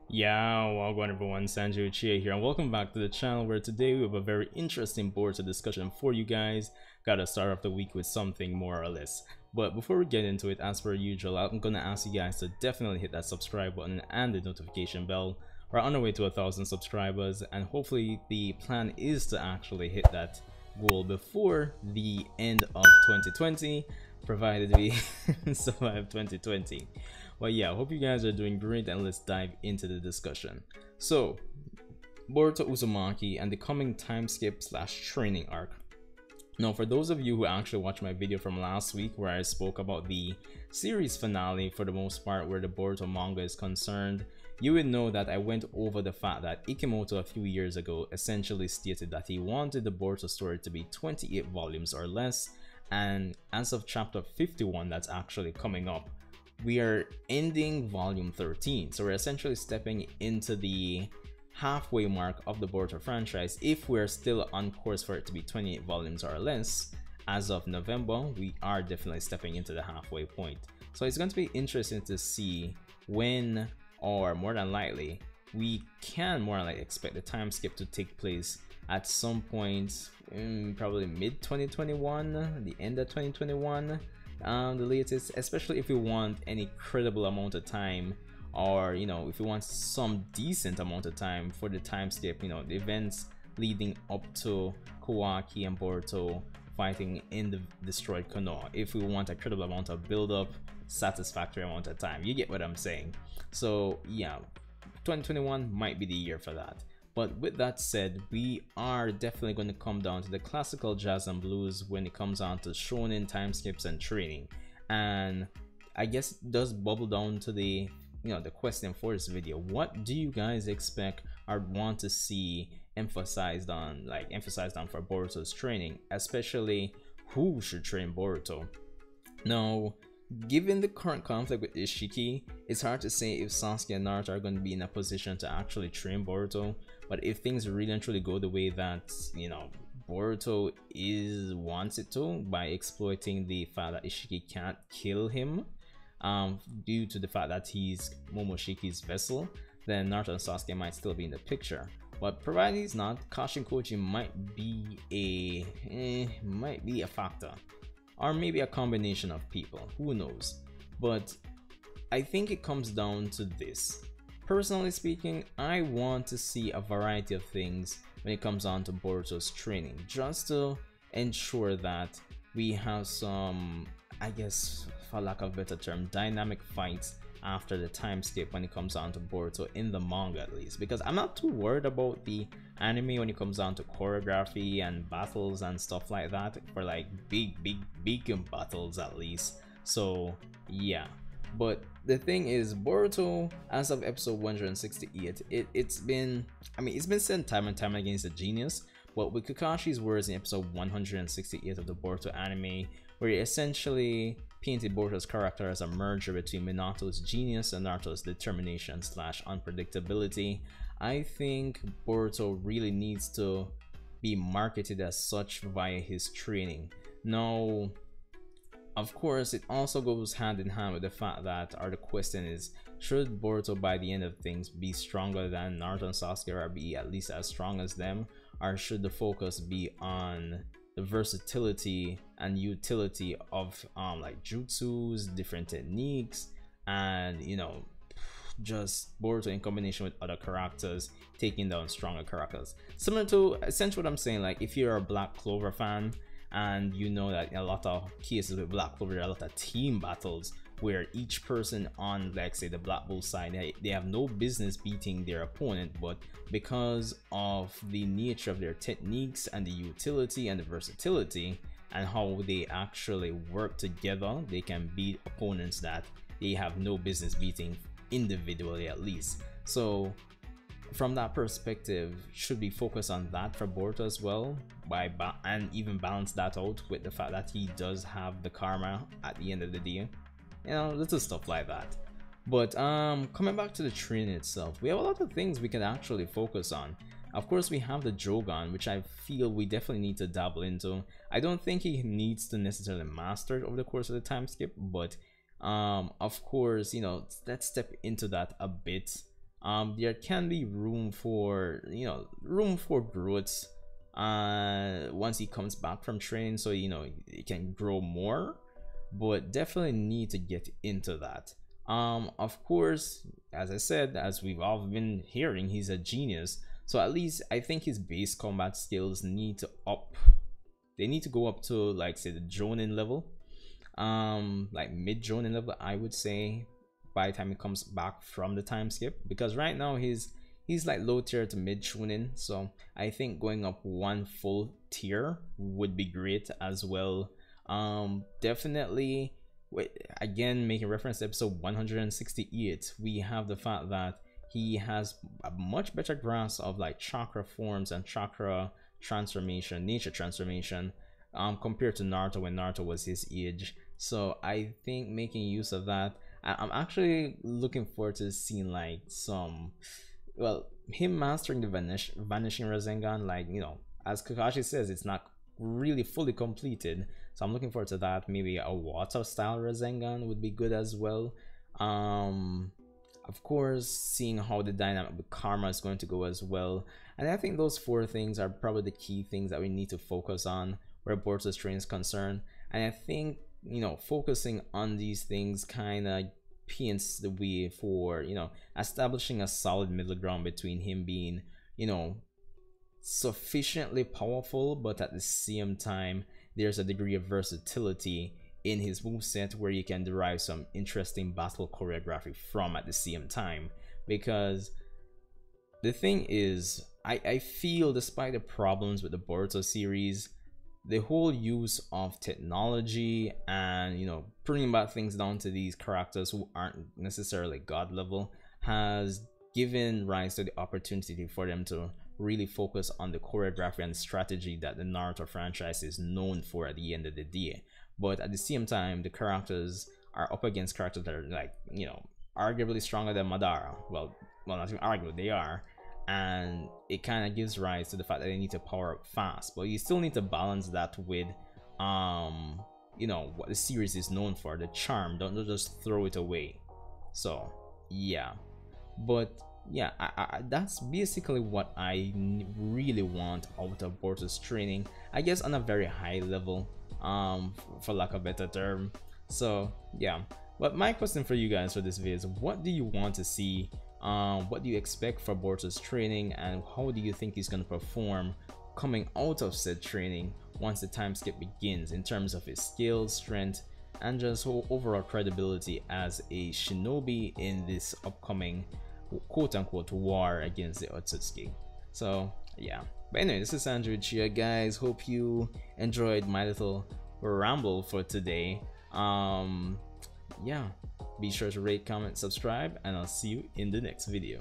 Yeah, welcome everyone, Sasuke Uchiha here, and welcome back to the channel where today we have a very interesting Boruto discussion for you guys. Gotta start off the week with something more or less. But before we get into it, as per usual, I'm gonna ask you guys to definitely hit that subscribe button and the notification bell. We're on our way to 1,000 subscribers, and hopefully the plan is to actually hit that goal before the end of 2020, provided we survive 2020. But yeah, I hope you guys are doing great, and let's dive into the discussion. So, Boruto Uzumaki and the coming time skip slash training arc. Now, for those of you who actually watched my video from last week where I spoke about the series finale for the most part where the Boruto manga is concerned, you would know that I went over the fact that Ikimoto a few years ago essentially stated that he wanted the Boruto story to be 28 volumes or less, and as of chapter 51 that's actually coming up, we are ending volume 13, so we're essentially stepping into the halfway mark of the Boruto franchise. If we're still on course for it to be 28 volumes or less as of November, we are definitely stepping into the halfway point. So it's going to be interesting to see when, or more than likely, we can more than likely expect the time skip to take place at some point in probably mid 2021, the end of 2021. The latest, especially if we want any credible amount of time, or if we want some decent amount of time for the time skip, the events leading up to Kawaki and Boruto fighting in the destroyed Konoha. If we want a credible amount of build up, satisfactory amount of time, you get what I'm saying. So yeah, 2021 might be the year for that. But with that said, we are definitely going to come down to the classical jazz and blues when it comes on to shonen time skips and training. And I guess it does bubble down to the the question for this video: what do you guys expect or want to see emphasized on for Boruto's training, especially who should train Boruto? Now, given the current conflict with Ishiki, it's hard to say if Sasuke and Naruto are going to be in a position to actually train Boruto. But if things really and truly go the way that Boruto wants it to, by exploiting the fact that Ishiki can't kill him due to the fact that he's Momoshiki's vessel, then Naruto and Sasuke might still be in the picture. But provided he's not, Kashin Koji might be a factor, or maybe a combination of people, who knows. But I think it comes down to this. Personally speaking, I want to see a variety of things when it comes on to Boruto's training, just to ensure that we have some, I guess for lack of a better term, dynamic fights after the time skip when it comes on to Boruto in the manga, at least, because I'm not too worried about the anime when it comes down to choreography and battles and stuff like that, for like big battles at least. So yeah, but the thing is, Boruto, as of episode 168, it's been said time and time again, he's a genius. But with Kakashi's words in episode 168 of the Boruto anime, where he essentially painted Boruto's character as a merger between Minato's genius and Naruto's determination slash unpredictability, I think Boruto really needs to be marketed as such via his training. Now, of course, it also goes hand in hand with the fact that, or the question is, should Boruto by the end of things be stronger than Naruto and Sasuke, or be at least as strong as them, or should the focus be on the versatility and utility of like jutsus, different techniques, and just Boruto in combination with other characters taking down stronger characters? Similar to essentially what I'm saying, like if you're a Black Clover fan, and you know that in a lot of cases with Black Clover, there are a lot of team battles where each person on, like say, the Black Bull side, they have no business beating their opponent, but because of the nature of their techniques and the utility and the versatility and how they actually work together, they can beat opponents that they have no business beating individually, at least. So from that perspective, should we focus on that for Boruto as well, and even balance that out with the fact that he does have the karma at the end of the day, little stuff like that. But coming back to the training itself, we have a lot of things we can actually focus on. Of course, we have the Jogan, which I feel we definitely need to dabble into. I don't think he needs to necessarily master it over the course of the time skip, but of course, let's step into that a bit there can be room for, you know, room for growth once he comes back from training, so you know he can grow more, but definitely need to get into that. Of course, as I said, as we've all been hearing, he's a genius, so at least I think his base combat skills need to up. They need to go up to, like, say, the Jonin level, like mid Jonin level, I would say, by the time he comes back from the time skip, because right now he's like low tier to mid Chunin, so I think going up one full tier would be great as well. Definitely, again, making reference to episode 168, we have the fact that he has a much better grasp of like chakra forms and chakra transformation, nature transformation, compared to Naruto when Naruto was his age. So I think making use of that, I'm actually looking forward to seeing like some, well, him mastering the vanishing Rasengan. Like, you know, as Kakashi says, it's not really fully completed, so I'm looking forward to that. Maybe a water style Rasengan would be good as well. Of course, seeing how the dynamic with karma is going to go as well. And I think those four things are probably the key things that we need to focus on where Boruto's training is concerned. And I think, you know, focusing on these things kind of paints the way for, you know, establishing a solid middle ground between him being, you know, sufficiently powerful, but at the same time there's a degree of versatility in his moveset where you can derive some interesting battle choreography from at the same time. Because the thing is, I feel, despite the problems with the Boruto series, the whole use of technology and, you know, bringing back things down to these characters who aren't necessarily god level has given rise to the opportunity for them to really focus on the choreography and strategy that the Naruto franchise is known for at the end of the day. But at the same time, the characters are up against characters that are, like, you know, arguably stronger than Madara. Well, not even arguably, they are. And it kind of gives rise to the fact that they need to power up fast, but you still need to balance that with you know, what the series is known for, the charm. Don't just throw it away. So yeah, but yeah, that's basically what I really want out of Boruto's training, I guess, on a very high level, for lack of a better term. So yeah, but my question for you guys for this video is, what do you want to see? What do you expect for Boruto's training, and how do you think he's going to perform coming out of said training once the time skip begins, in terms of his skills, strength, and just overall credibility as a shinobi in this upcoming quote-unquote war against the Otsutsuki? So yeah, but anyway, this is Sasuke Uchiha, guys. Hope you enjoyed my little ramble for today. Yeah, be sure to rate, comment, subscribe, and I'll see you in the next video.